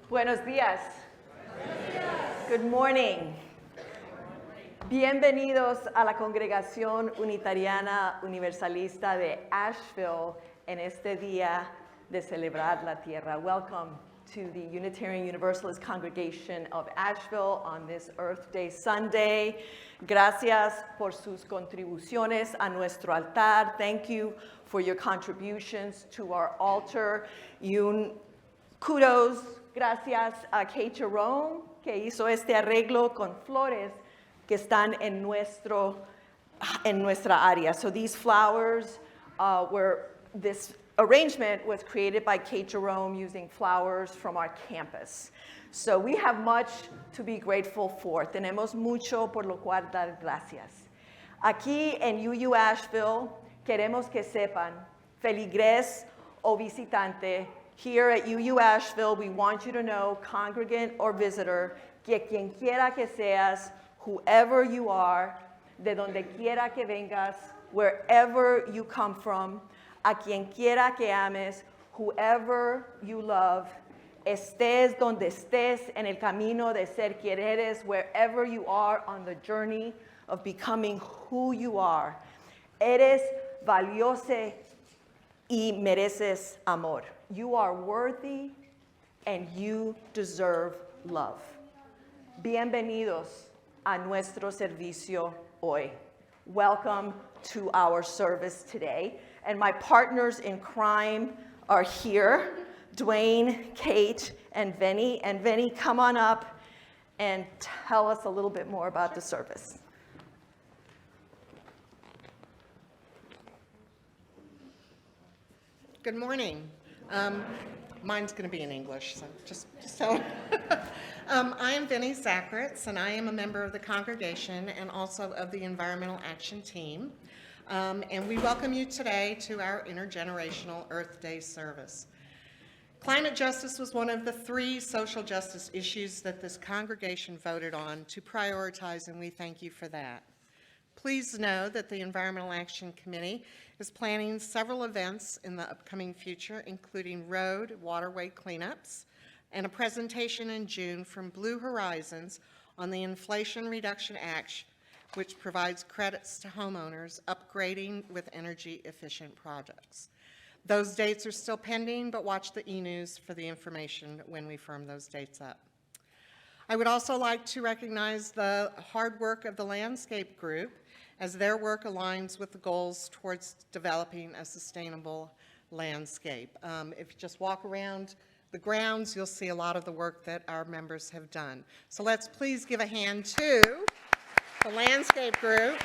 Buenos días. Good morning. Bienvenidos a la Congregación Unitariana Universalista de Asheville en este día de celebrar la tierra. Welcome to the Unitarian Universalist Congregation of Asheville on this Earth Day Sunday. Gracias por sus contribuciones a nuestro altar. Thank you for your contributions to our altar. Y un kudos, gracias a Kate Jerome, que hizo este arreglo con flores que están en nuestra área. So these flowers this arrangement was created by Kate Jerome using flowers from our campus. So we have much to be grateful for. Tenemos mucho por lo cual dar gracias. Aquí en UU Asheville, queremos que sepan, feligres o visitante, here at UU Asheville, we want you to know, congregant or visitor, que quien quiera que seas, whoever you are, de donde quiera que vengas, wherever you come from, a quien quiera que ames, whoever you love, estés donde estés en el camino de ser quien eres, wherever you are on the journey of becoming who you are. Eres valioso y mereces amor. You are worthy and you deserve love. Bienvenidos a nuestro servicio hoy. Welcome to our service today. And my partners in crime are here, Dwayne, Kate, and Vinny. And Vinny, come on up and tell us a little bit more about the service. Good morning. Mine's going to be in English, so just tell. I am Vinnie Zachritz, and I am a member of the congregation and also of the Environmental Action Team. And we welcome you today to our intergenerational Earth Day service. Climate justice was one of the 3 social justice issues that this congregation voted on to prioritize, and we thank you for that. Please know that the Environmental Action Committee is planning several events in the upcoming future, including road, waterway cleanups, and a presentation in June from Blue Horizons on the Inflation Reduction Act, which provides credits to homeowners upgrading with energy-efficient projects. Those dates are still pending, but watch the e-news for the information when we firm those dates up. I would also like to recognize the hard work of the landscape group as their work aligns with the goals towards developing a sustainable landscape. If you just walk around the grounds, you'll see a lot of the work that our members have done. So let's please give a hand to the landscape group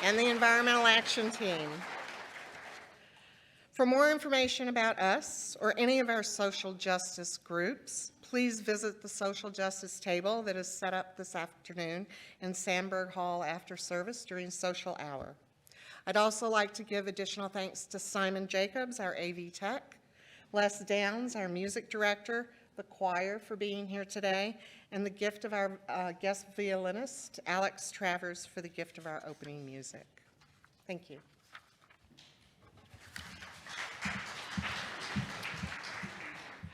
and the environmental action team. For more information about us or any of our social justice groups, please visit the social justice table that is set up this afternoon in Sandberg Hall after service during social hour. I'd also like to give additional thanks to Simon Jacobs, our AV tech, Les Downs, our music director, the choir for being here today, and the gift of our guest violinist, Alex Travers, for the gift of our opening music. Thank you.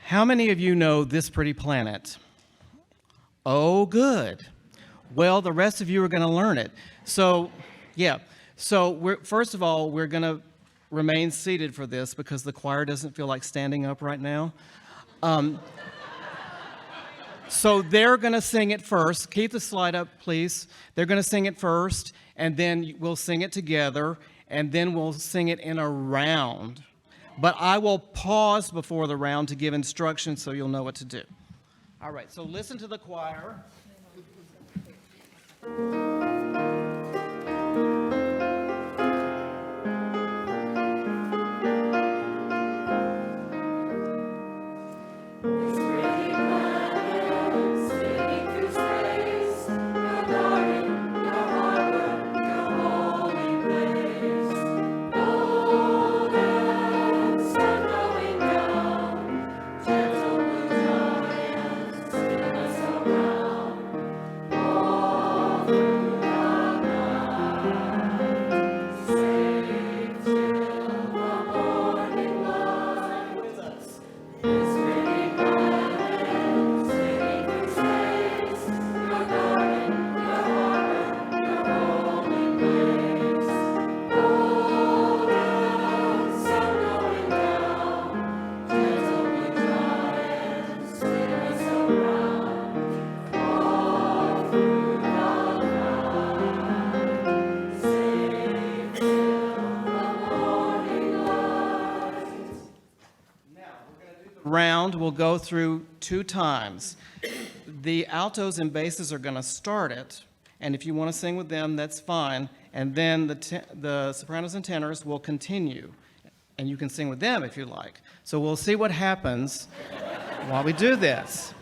How many of you know This Pretty Planet? Oh, good. Well, the rest of you are going to learn it. So, yeah. So, first of all, we're going to remain seated for this because the choir doesn't feel like standing up right now. So they're going to sing it first. Keep the slide up, please. They're going to sing it first, and then we'll sing it together, and then we'll sing it in a round. But I will pause before the round to give instructions so you'll know what to do. All right, so listen to the choir. Gentle blue giants spin us around. round will go through 2 times. The altos and basses are going to start it, and if you want to sing with them, that's fine. And then the sopranos and tenors will continue, and you can sing with them if you like. So we'll see what happens while we do this.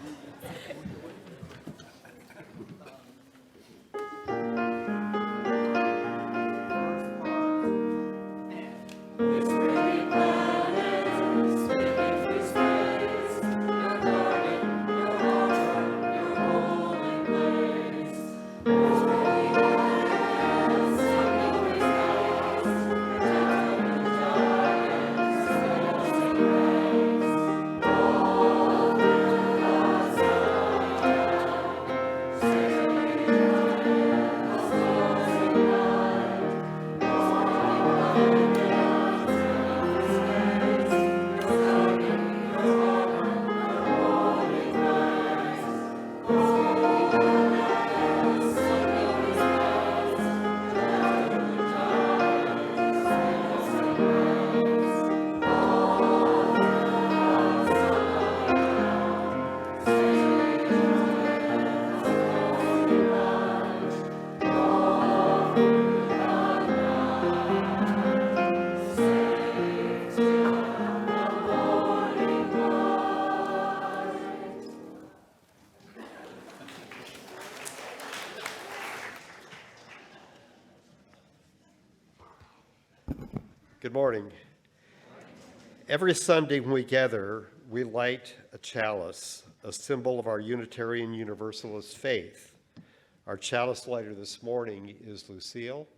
Good morning. Every Sunday when we gather, we light a chalice, a symbol of our Unitarian Universalist faith. Our chalice lighter this morning is Lucille.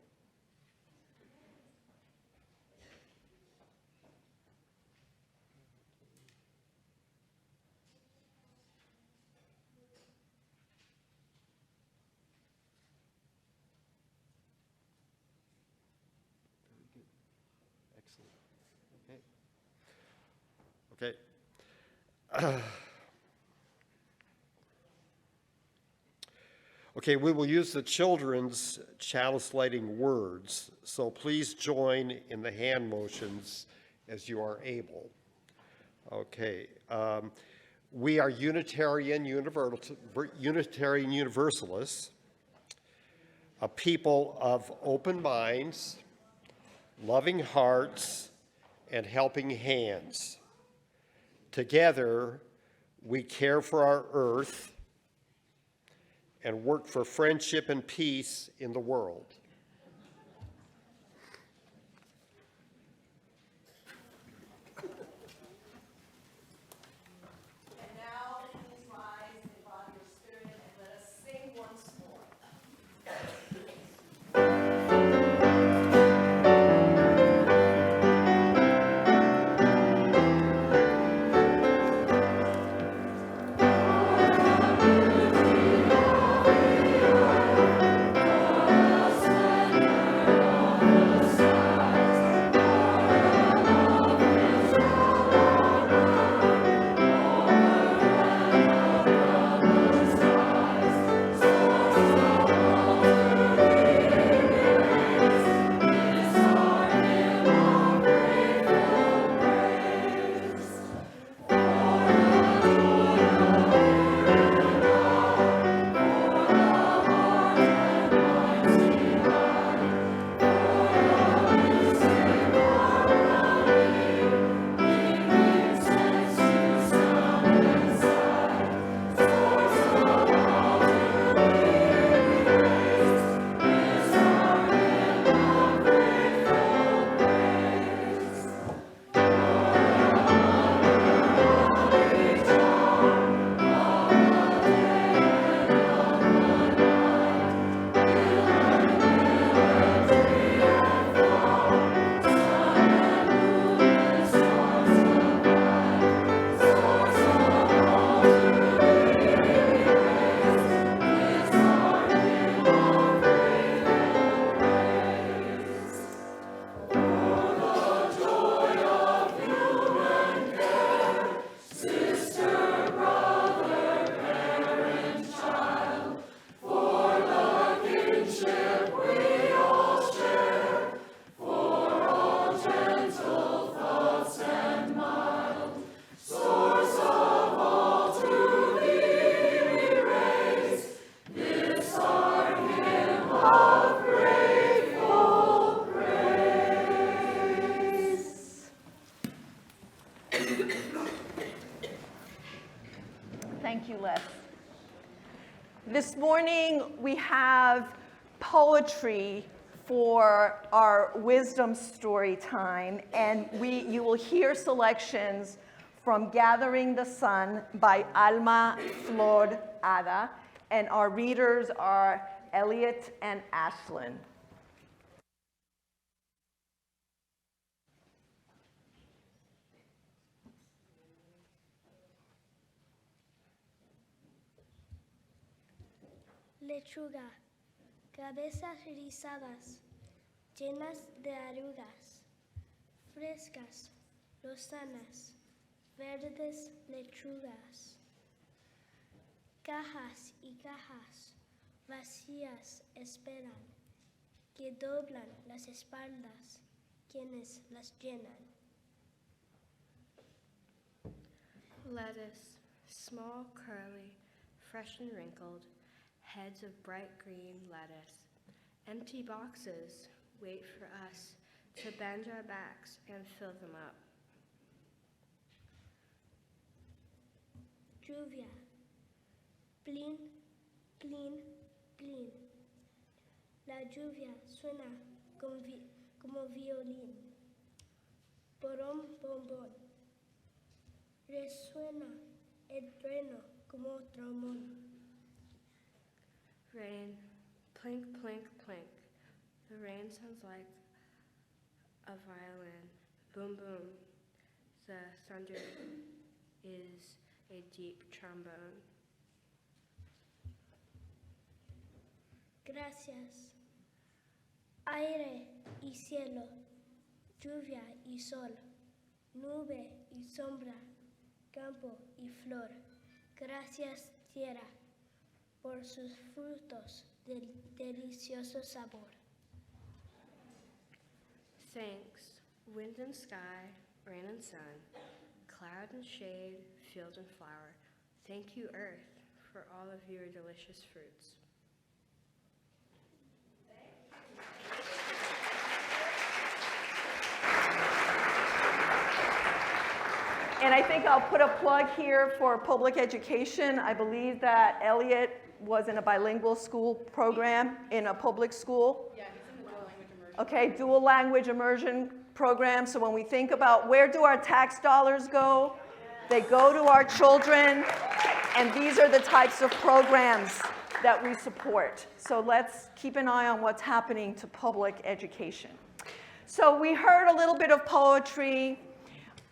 Okay. Okay, we will use the children's chalice lighting words, so please join in the hand motions as you are able. Okay. We are Unitarian Universalists, a people of open minds, loving hearts, and helping hands. Together, we care for our earth and work for friendship and peace in the world. And now, please rise in body or spirit and let us sing once more. Us Thank you, Les. This morning, we have poetry for our wisdom story time, and you will hear selections from Gathering the Sun by Alma Flor Ada, and our readers are Elliot and Ashlyn. Lechuga, cabezas rizadas, llenas de arrugas, frescas, lozanas, verdes lechugas. Cajas y cajas vacías esperan, que doblan las espaldas quienes las llenan. Lettuce, small, curly, fresh and wrinkled, heads of bright green lettuce. Empty boxes wait for us to bend our backs and fill them up. Lluvia, plin, plin, plin. La lluvia suena como violín. Borón, bombón. Resuena el trueno como trombón. Rain, plink, plink, plink. The rain sounds like a violin. Boom, boom. The thunder is a deep trombone. Gracias. Aire y cielo, lluvia y sol, nube y sombra, campo y flor. Gracias, tierra, por sus frutos del delicioso sabor. Thanks, wind and sky, rain and sun, cloud and shade, field and flower. Thank you, earth, for all of your delicious fruits. And I think I'll put a plug here for public education. I believe that Elliot was in a bilingual school program in a public school. Yeah, he's in the dual language immersion. Okay, dual language immersion program. So when we think about where do our tax dollars go, they go to our children, and these are the types of programs that we support. So let's keep an eye on what's happening to public education. So we heard a little bit of poetry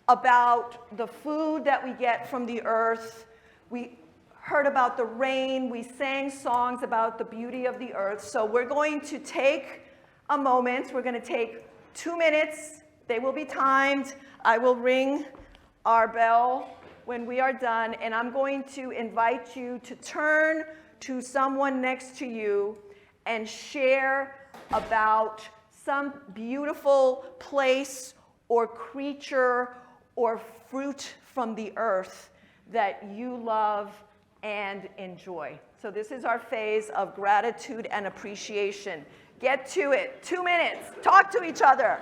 about the food that we get from the earth. We heard about the rain. We sang songs about the beauty of the earth. So we're going to take a moment. We're going to take 2 minutes. They will be timed. I will ring our bell when we are done, and I'm going to invite you to turn to someone next to you and share about some beautiful place or creature or fruit from the earth that you love and enjoy. So this is our phase of gratitude and appreciation. Get to it. 2 minutes. Talk to each other.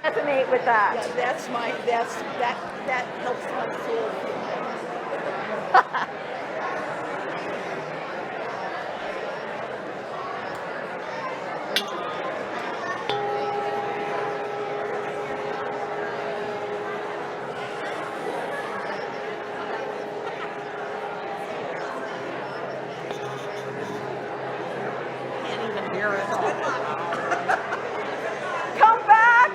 resonate with that. Yeah, that helps my soul feel better. Can't even hear it. Come back.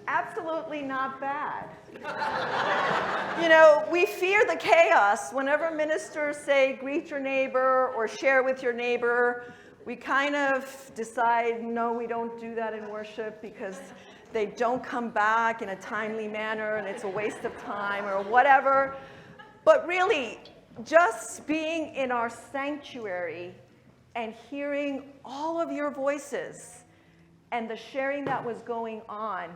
Absolutely not bad. You know, we fear the chaos. Whenever ministers say greet your neighbor or share with your neighbor, we kind of decide, no, we don't do that in worship because they don't come back in a timely manner and it's a waste of time or whatever. But really, just being in our sanctuary and hearing all of your voices and the sharing that was going on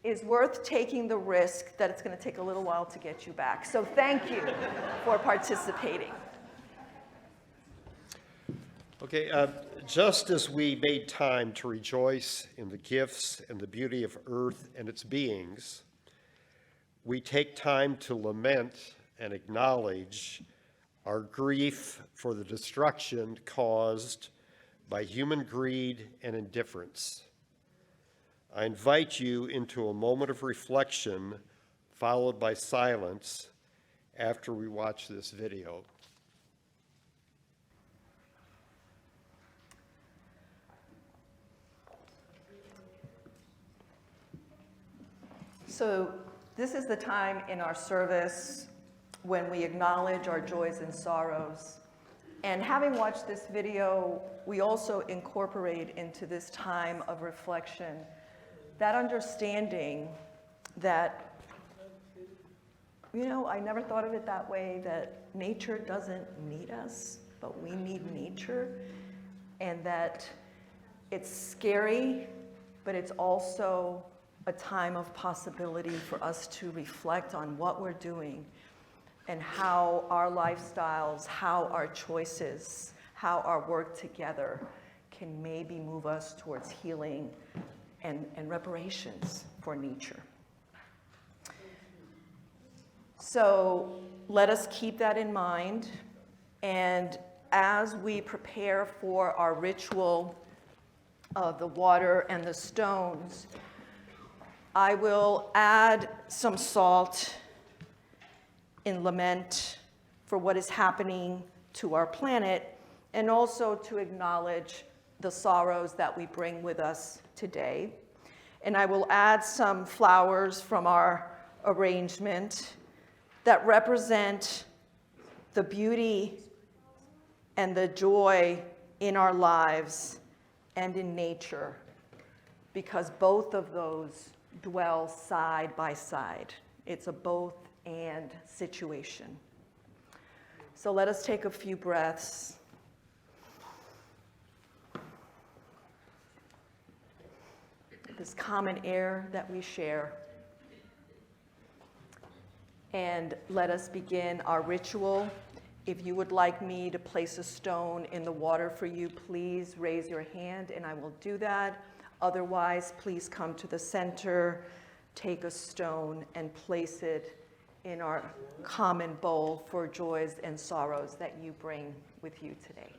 is worth taking the risk that it's going to take a little while to get you back. So thank you for participating. Okay, just as we made time to rejoice in the gifts and the beauty of earth and its beings, we take time to lament and acknowledge our grief for the destruction caused by human greed and indifference. I invite you into a moment of reflection, followed by silence, after we watch this video. So this is the time in our service when we acknowledge our joys and sorrows. And having watched this video, we also incorporate into this time of reflection that understanding that, you know, I never thought of it that way, that nature doesn't need us, but we need nature, and that it's scary, but it's also a time of possibility for us to reflect on what we're doing and how our lifestyles, how our choices, how our work together can maybe move us towards healing and reparations for nature. So let us keep that in mind. And as we prepare for our ritual of the water and the stones, I will add some salt in lament for what is happening to our planet, and also to acknowledge the sorrows that we bring with us today. And I will add some flowers from our arrangement that represent the beauty and the joy in our lives and in nature, because both of those dwell side by side. It's a both and situation. So let us take a few breaths. This common air that we share. And let us begin our ritual. If you would like me to place a stone in the water for you, please raise your hand and I will do that. Otherwise, please come to the center, take a stone and place it in our common bowl for joys and sorrows that you bring with you today.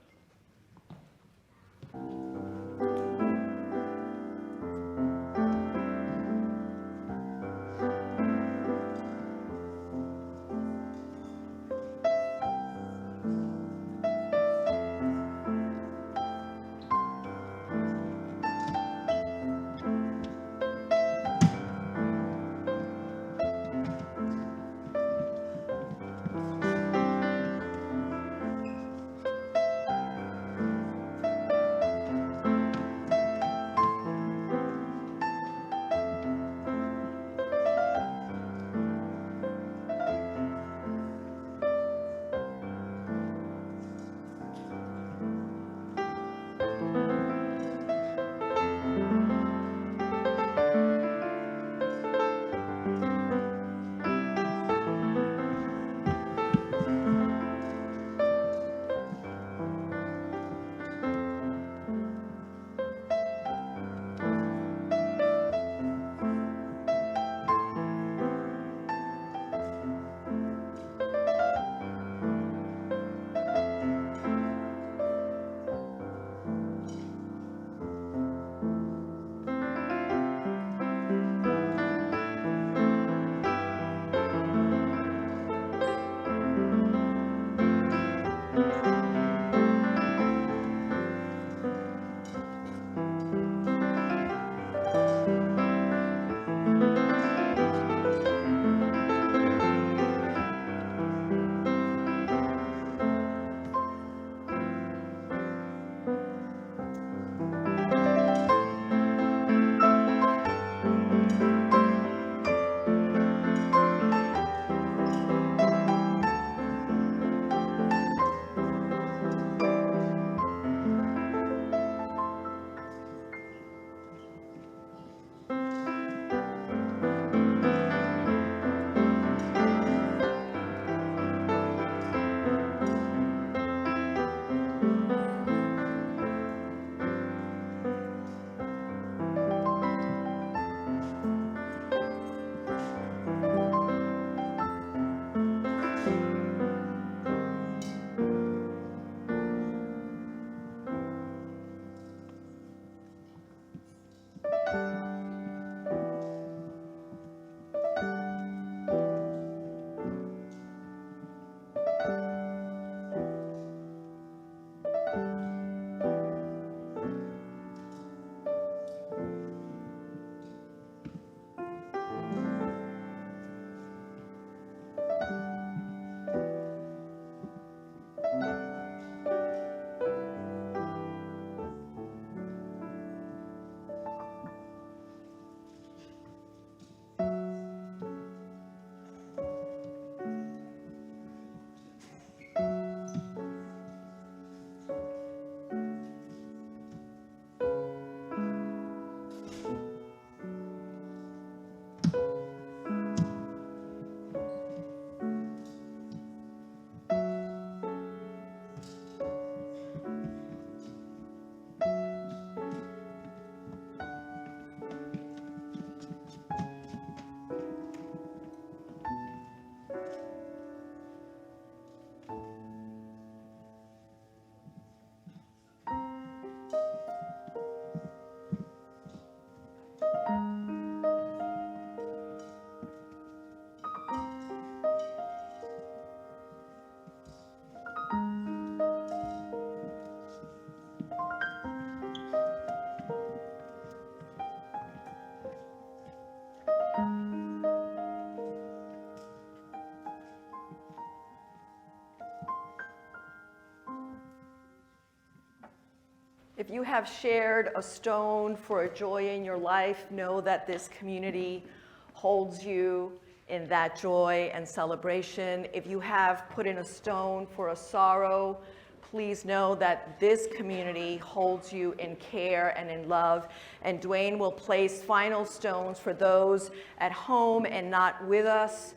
If you have shared a stone for a joy in your life, know that this community holds you in that joy and celebration. If you have put in a stone for a sorrow, please know that this community holds you in care and in love. And Dwayne will place final stones for those at home and not with us,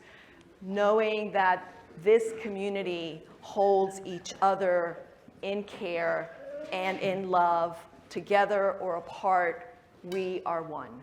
knowing that this community holds each other in care and in love. Together or apart, we are one.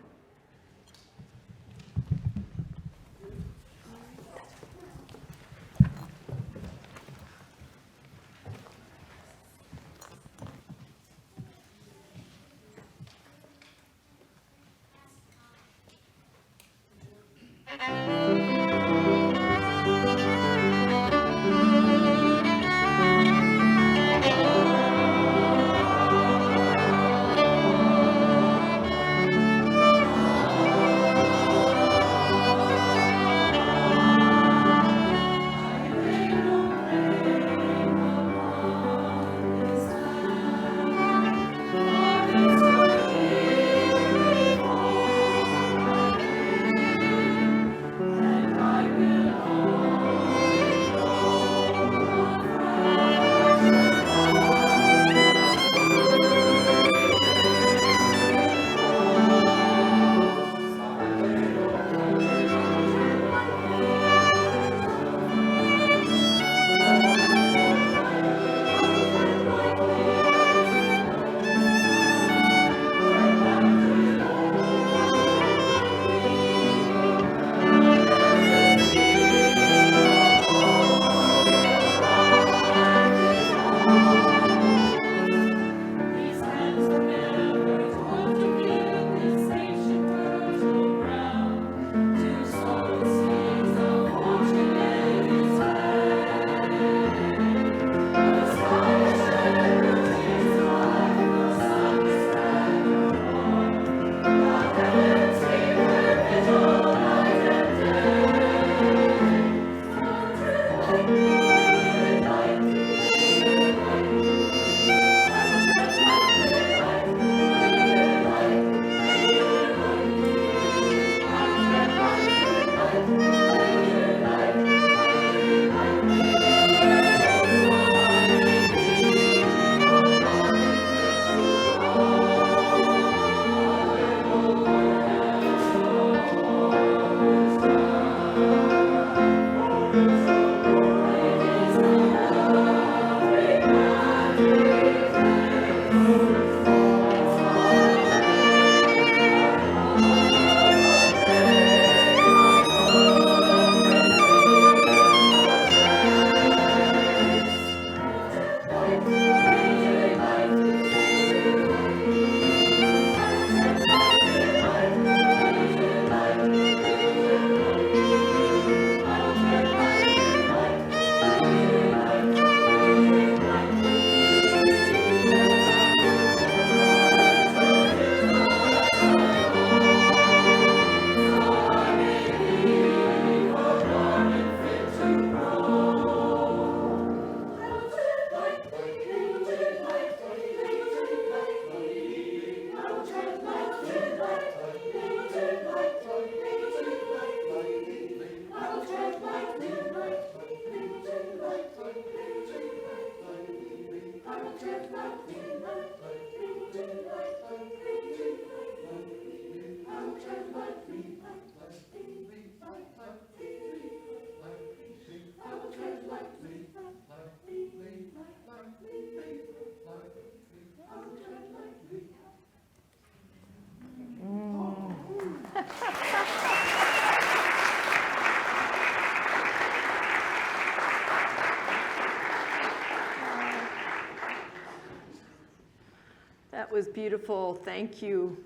That was beautiful. Thank you,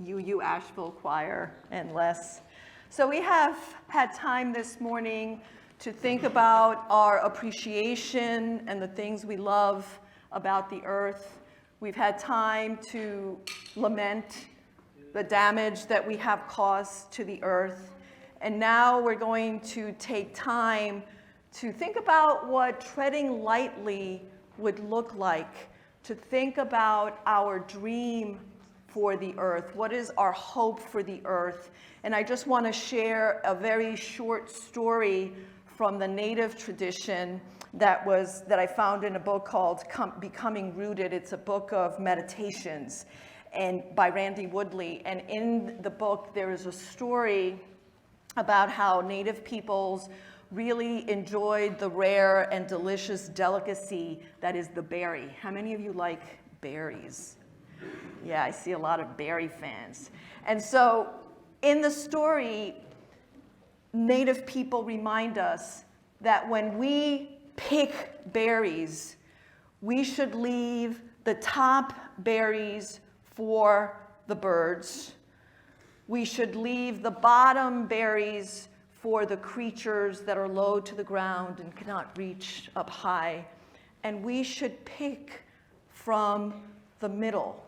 UU Asheville Choir and Les. So we have had time this morning to think about our appreciation and the things we love about the earth. We've had time to lament the damage that we have caused to the earth. And now we're going to take time to think about what treading lightly would look like to think about our dream for the earth. What is our hope for the earth? And I just want to share a very short story from the Native tradition that I found in a book called Becoming Rooted. It's a book of meditations and by Randy Woodley. And in the book, there is a story about how Native peoples really enjoyed the rare and delicious delicacy that is the berry. How many of you like berries? Yeah, I see a lot of berry fans. And so in the story, Native people remind us that when we pick berries, we should leave the top berries for the birds. We should leave the bottom berries for the creatures that are low to the ground and cannot reach up high. And we should pick from the middle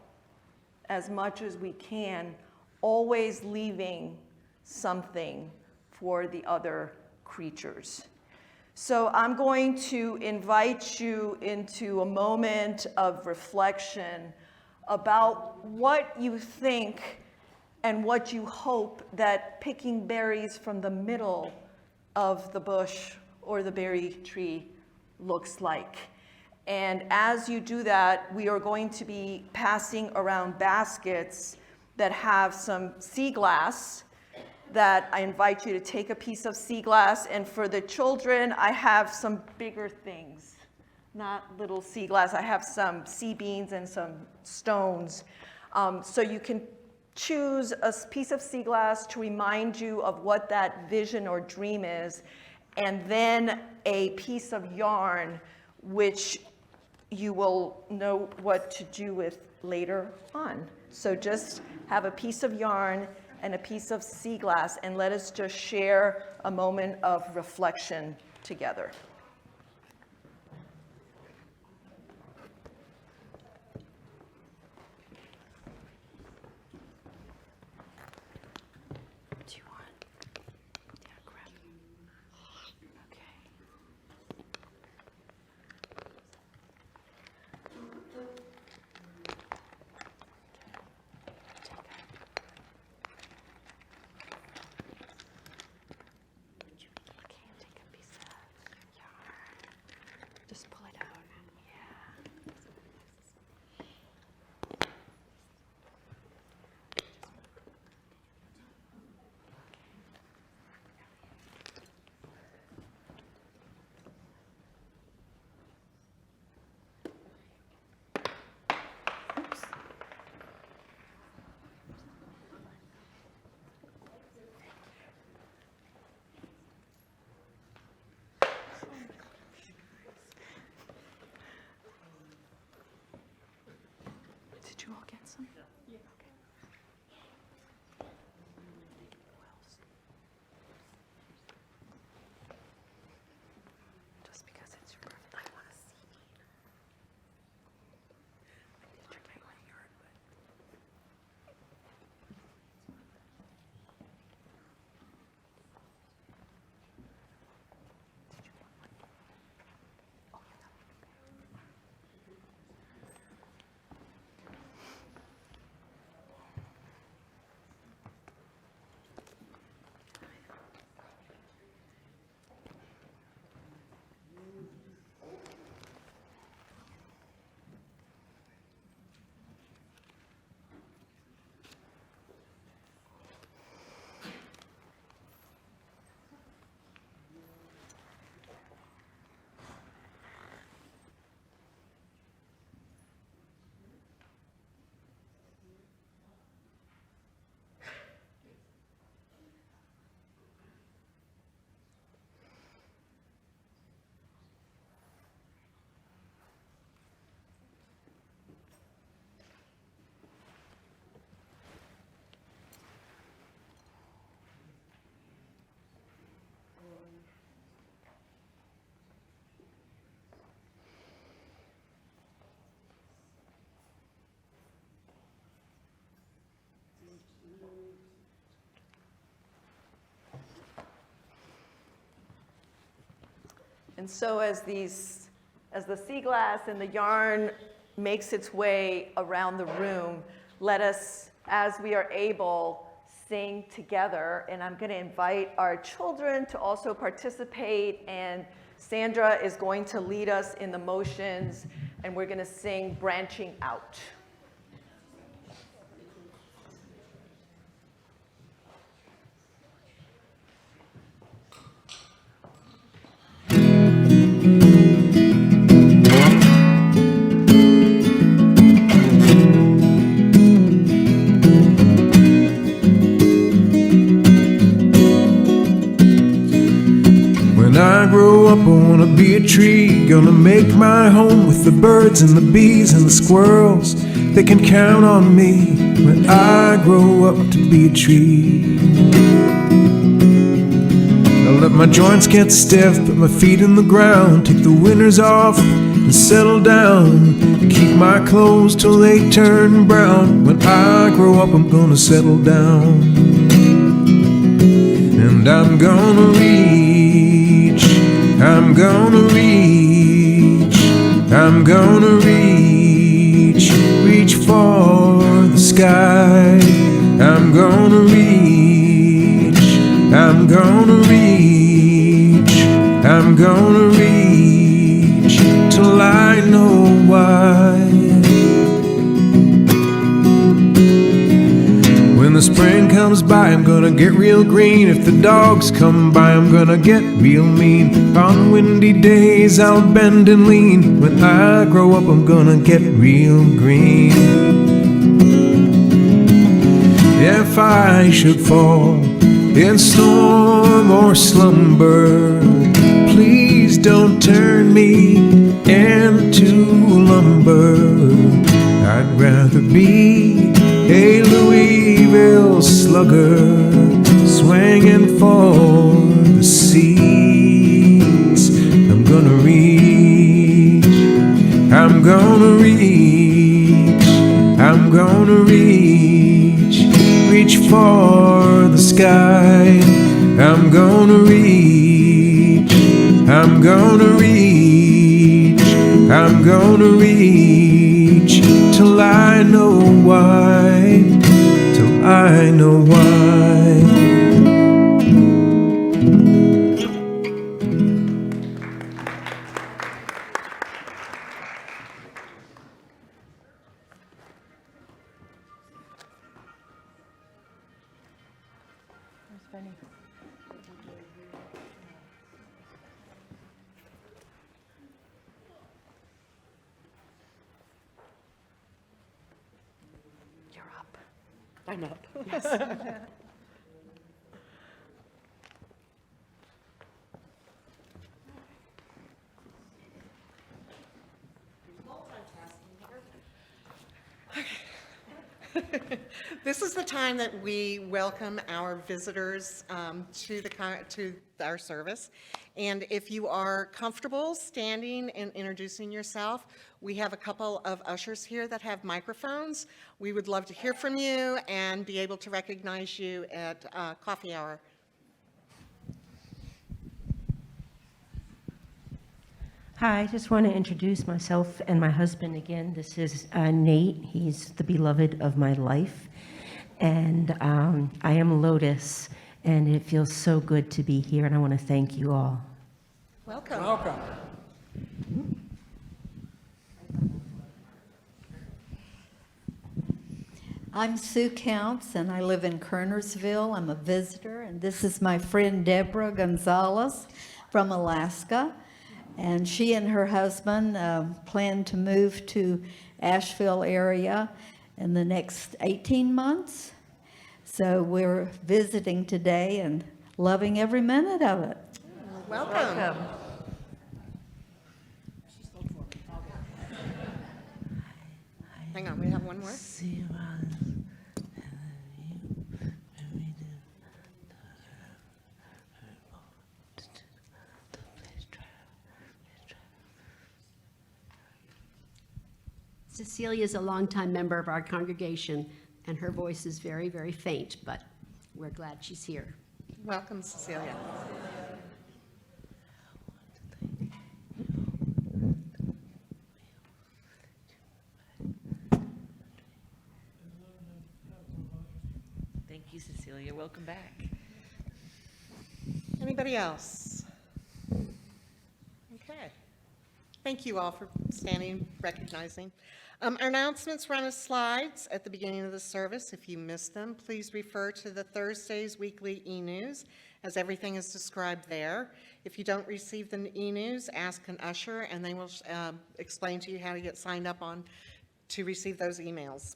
as much as we can, always leaving something for the other creatures. So I'm going to invite you into a moment of reflection about what you think and what you hope that picking berries from the middle of the bush or the berry tree looks like. And as you do that, we are going to be passing around baskets that have some sea glass that I invite you to take a piece of sea glass. And for the children, I have some bigger things, not little sea glass. I have some sea beans and some stones. So you can choose a piece of sea glass to remind you of what that vision or dream is, and then a piece of yarn, which you will know what to do with later on. So just have a piece of yarn and a piece of sea glass, and let us just share a moment of reflection together. Just pull it out. Yeah. Oops. Did you all get some? Yeah. Okay. Just because it's your birthday, I want to see. I did check my yard, but. Did you want one? Oh, yeah, that one. And so as the sea glass and the yarn makes its way around the room, let us, as we are able, sing together. And I'm going to invite our children to also participate, and Sandra is going to lead us in the motions, and we're going to sing Branching Out. When I grow up, I wanna be a tree. Gonna make my home with the birds and the bees and the squirrels. They can count on me when I grow up to be a tree. I'll let my joints get stiff, put my feet in the ground, take the winters off and settle down. Keep my clothes till they turn brown. When I grow up, I'm gonna settle down. And I'm gonna reach, I'm gonna reach, I'm gonna reach, reach for the sky. I'm gonna reach, I'm gonna reach, I'm gonna reach till I know why. When the spring comes by, I'm gonna get real green. If the dogs come by, I'm gonna get real mean. On windy days, I'll bend and lean. When I grow up, I'm gonna get real green. If I should fall in storm or slumber, please don't turn me into lumber. I'd rather be a Louisville slugger, swinging for the seas. I'm gonna reach, I'm gonna reach, I'm gonna reach, reach for the sky. I'm gonna reach, I'm gonna reach, I'm gonna reach till I know why, till I know why. You're up. I'm up. This is the time that we welcome our visitors to our service. And if you are comfortable standing and introducing yourself, we have a couple of ushers here that have microphones. We would love to hear from you and be able to recognize you at coffee hour. Hi, I just want to introduce myself and my husband again. This is Nate. He's the beloved of my life. And I am Lotus, and it feels so good to be here, and I want to thank you all. Welcome. Welcome. I'm Sue Counts, and I live in Kernersville. I'm a visitor, and this is my friend Deborah Gonzalez from Alaska. And she and her husband plan to move to Asheville area in the next 18 months. So we're visiting today and loving every minute of it. Welcome. Hang on, we have one more. Cecilia is a longtime member of our congregation, and her voice is very, very faint, but we're glad she's here. Welcome, Cecilia. Welcome back. Anybody else? Okay. Thank you all for standing, recognizing. Our announcements were on the slides at the beginning of the service. If you missed them, please refer to the Thursday's weekly e-news, as everything is described there. If you don't receive the e-news, ask an usher, and they will explain to you how to get signed up on to receive those emails.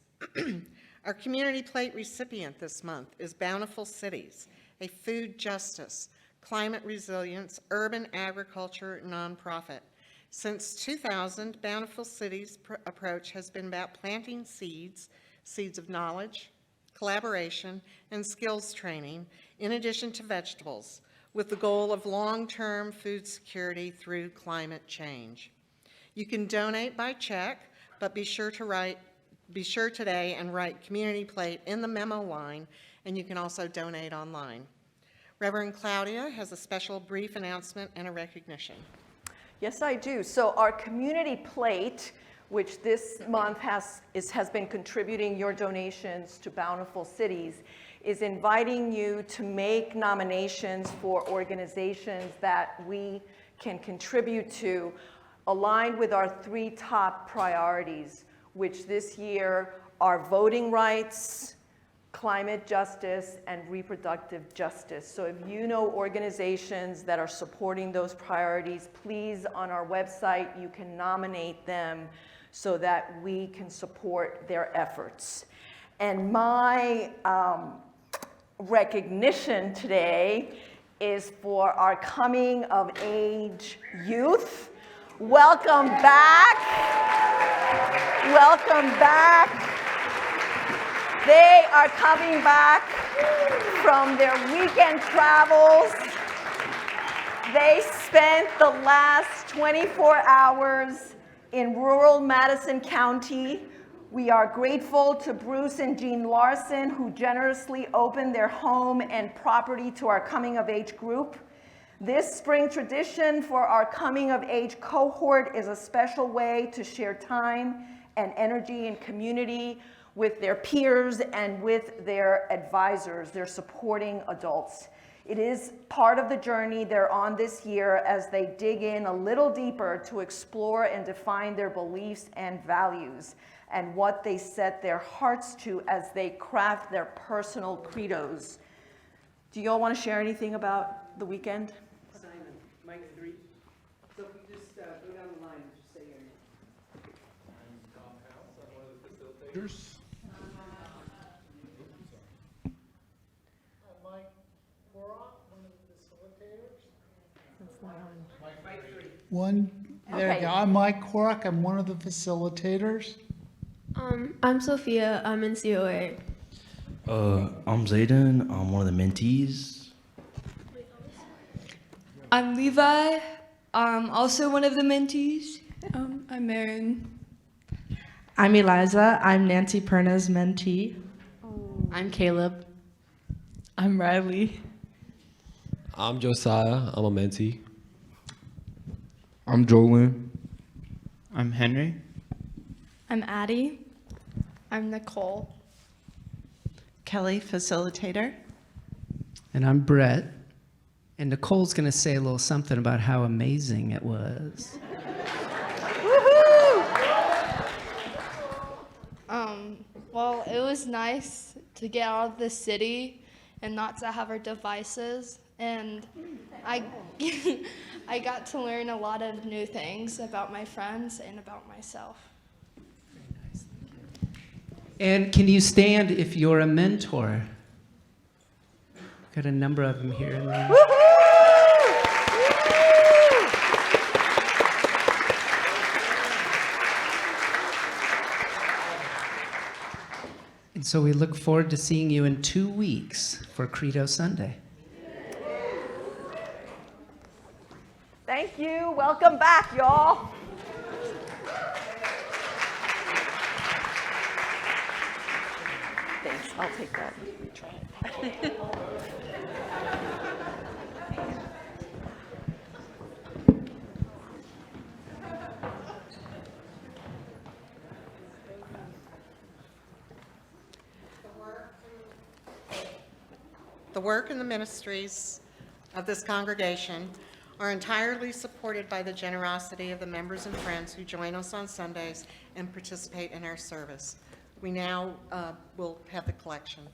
Our community plate recipient this month is Bountiful Cities, a food justice, climate resilience, urban agriculture nonprofit. Since 2000, Bountiful Cities' approach has been about planting seeds of knowledge, collaboration, and skills training, in addition to vegetables, with the goal of long-term food security through climate change. You can donate by check, but be sure today and write Community Plate in the memo line, and you can also donate online. Reverend Claudia has a special brief announcement and a recognition. Yes, I do. So our community plate, which this month has been contributing your donations to Bountiful Cities, is inviting you to make nominations for organizations that we can contribute to, aligned with our 3 top priorities, which this year are voting rights, climate justice, and reproductive justice. So if you know organizations that are supporting those priorities, please, on our website, you can nominate them so that we can support their efforts. And my recognition today is for our coming of age youth. Welcome back. Welcome back. They are coming back from their weekend travels. They spent the last 24 hours in rural Madison County. We are grateful to Bruce and Jean Larson, who generously opened their home and property to our coming of age group. This spring tradition for our coming of age cohort is a special way to share time and energy and community with their peers and with their advisors, their supporting adults. It is part of the journey they're on this year as they dig in a little deeper to explore and define their beliefs and values and what they set their hearts to as they craft their personal credos. Do you all want to share anything about the weekend? Simon, Mike 3. So if you just go down the line and just say your name. I'm Tom House. I'm one of the facilitators. I'm Mike Korok, one of the facilitators. There you go. I'm Mike Korok. I'm one of the facilitators. I'm Sophia. I'm in COA. I'm Zayden. I'm one of the mentees. I'm Levi. I'm also one of the mentees. I'm Marin. I'm Eliza. I'm Nancy Perna's mentee. I'm Caleb. I'm Riley. I'm Josiah. I'm a mentee. I'm Jolene. I'm Henry. I'm Addie. I'm Nicole. Kelly, facilitator. And I'm Brett. And Nicole's going to say a little something about how amazing it was. Well, it was nice to get out of the city and not to have our devices. And I got to learn a lot of new things about my friends and about myself. And can you stand if you're a mentor? Got a number of them here. And so we look forward to seeing you in 2 weeks for Credo Sunday. Thank you. Welcome back, y'all. Thanks. I'll take that. The work and the ministries of this congregation are entirely supported by the generosity of the members and friends who join us on Sundays and participate in our service. We now will have the collection.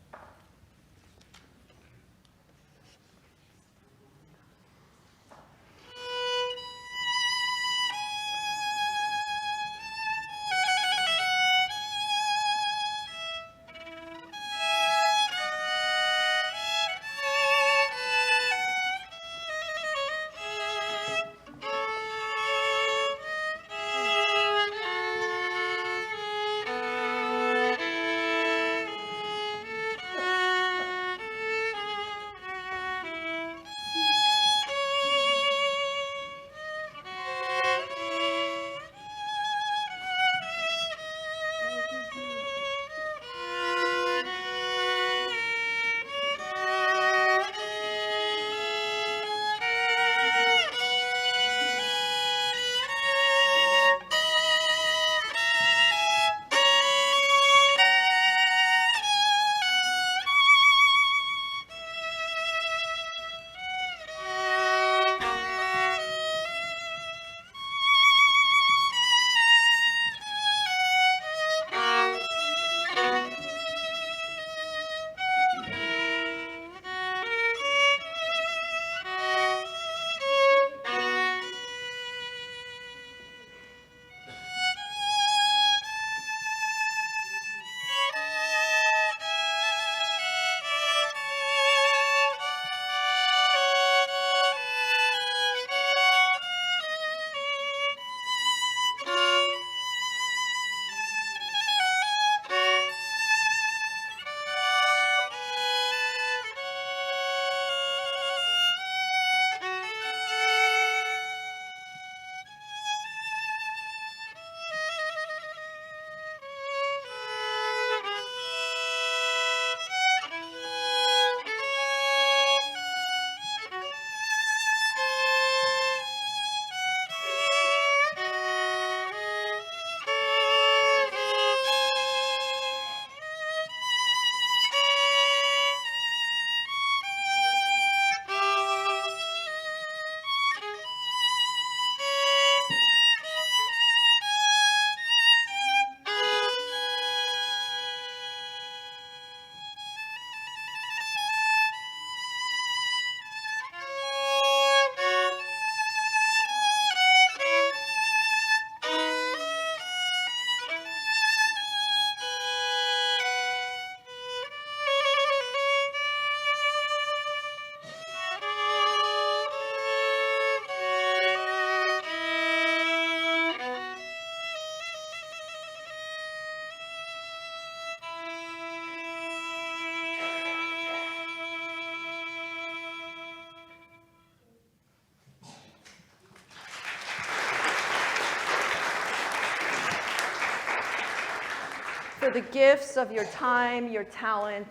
For the gifts of your time, your talent,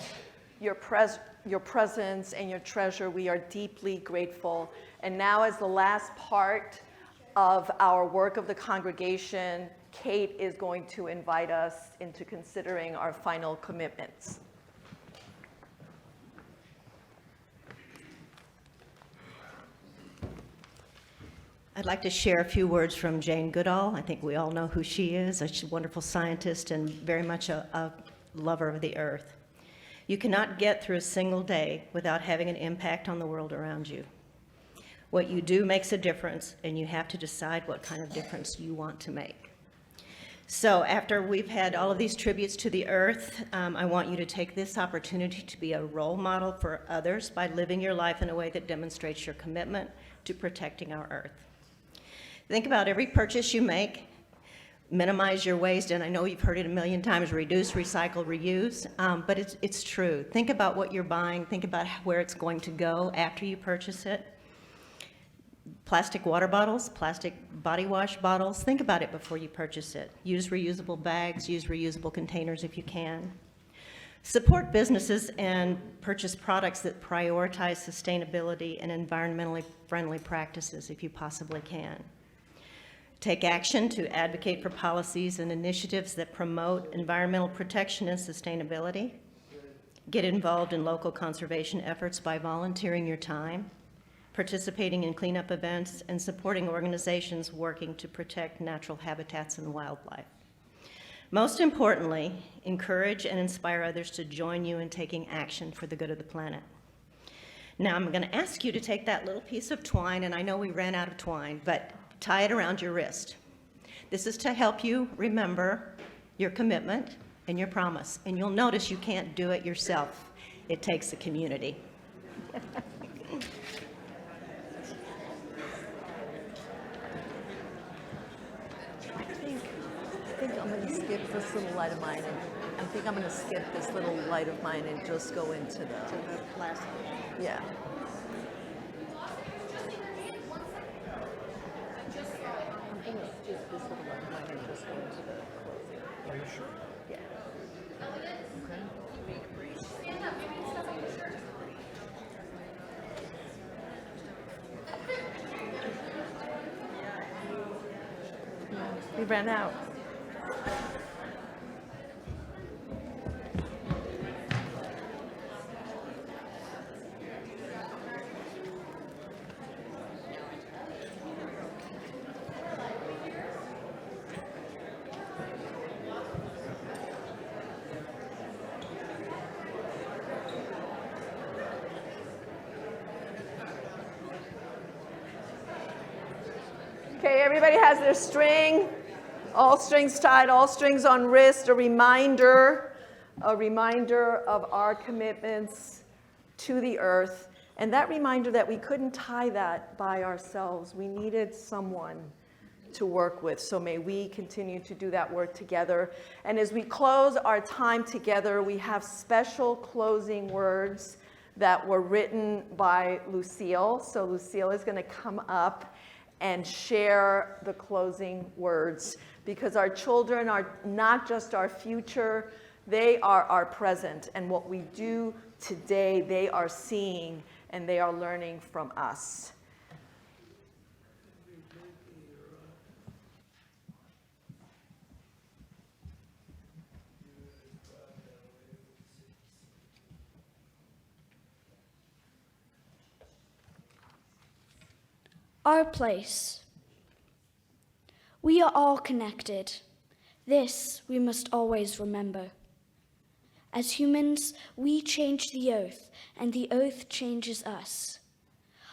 your presence, and your treasure, we are deeply grateful. And now, as the last part of our work of the congregation, Kate is going to invite us into considering our final commitments. I'd like to share a few words from Jane Goodall. I think we all know who she is. She's a wonderful scientist and very much a lover of the earth. You cannot get through a single day without having an impact on the world around you. What you do makes a difference, and you have to decide what kind of difference you want to make. So after we've had all of these tributes to the earth, I want you to take this opportunity to be a role model for others by living your life in a way that demonstrates your commitment to protecting our earth. Think about every purchase you make. Minimize your waste, and I know you've heard it a million times, reduce, recycle, reuse, but it's true. Think about what you're buying. Think about where it's going to go after you purchase it. Plastic water bottles, plastic body wash bottles, think about it before you purchase it. Use reusable bags, use reusable containers if you can. Support businesses and purchase products that prioritize sustainability and environmentally friendly practices if you possibly can. Take action to advocate for policies and initiatives that promote environmental protection and sustainability. Get involved in local conservation efforts by volunteering your time, participating in cleanup events, and supporting organizations working to protect natural habitats and wildlife. Most importantly, encourage and inspire others to join you in taking action for the good of the planet. Now, I'm going to ask you to take that little piece of twine, and I know we ran out of twine, but tie it around your wrist. This is to help you remember your commitment and your promise. And you'll notice you can't do it yourself. It takes a community. I think I'm going to skip this little light of mine, and I think I'm going to skip this little light of mine and just go into the last. Yeah. I'm going to skip this little light of mine and just go into the closing. Are you sure? Yeah. Okay. We ran out. Okay, everybody has their string, all strings tied, all strings on wrist, a reminder of our commitments to the earth. And that reminder that we couldn't tie that by ourselves. We needed someone to work with. So may we continue to do that work together. And as we close our time together, we have special closing words that were written by Lucille. So Lucille is going to come up and share the closing words, because our children are not just our future, they are our present. And what we do today, they are seeing and they are learning from us. Our place. We are all connected. This we must always remember. As humans, we change the earth, and the earth changes us.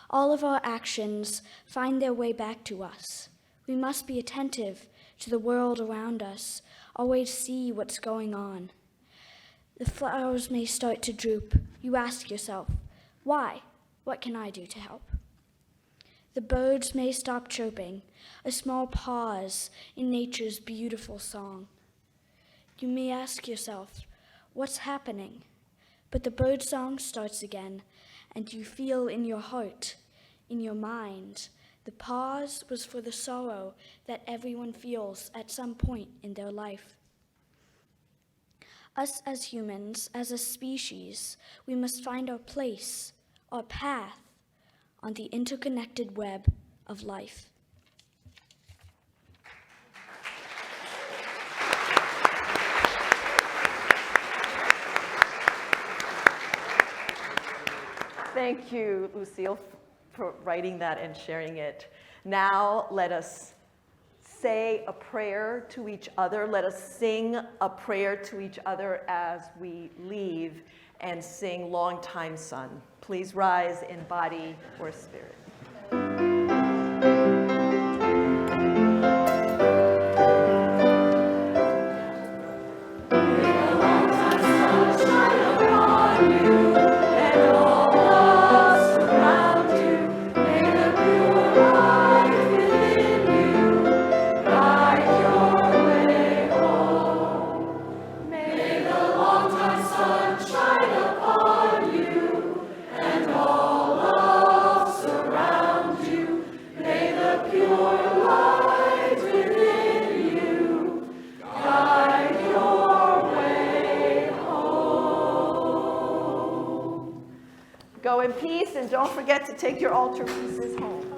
All of our actions find their way back to us. We must be attentive to the world around us, always see what's going on. The flowers may start to droop. You ask yourself, why? What can I do to help? The birds may stop chirping, a small pause in nature's beautiful song. You may ask yourself, what's happening? But the bird song starts again, and you feel in your heart, in your mind, the pause was for the sorrow that everyone feels at some point in their life. Us as humans, as a species, we must find our place, our path, on the interconnected web of life. Thank you, Lucille, for writing that and sharing it. Now let us say a prayer to each other. Let us sing a prayer to each other as we leave and sing Long Time Son. Please rise in body or spirit. Go in peace, and don't forget to take your altar pieces home.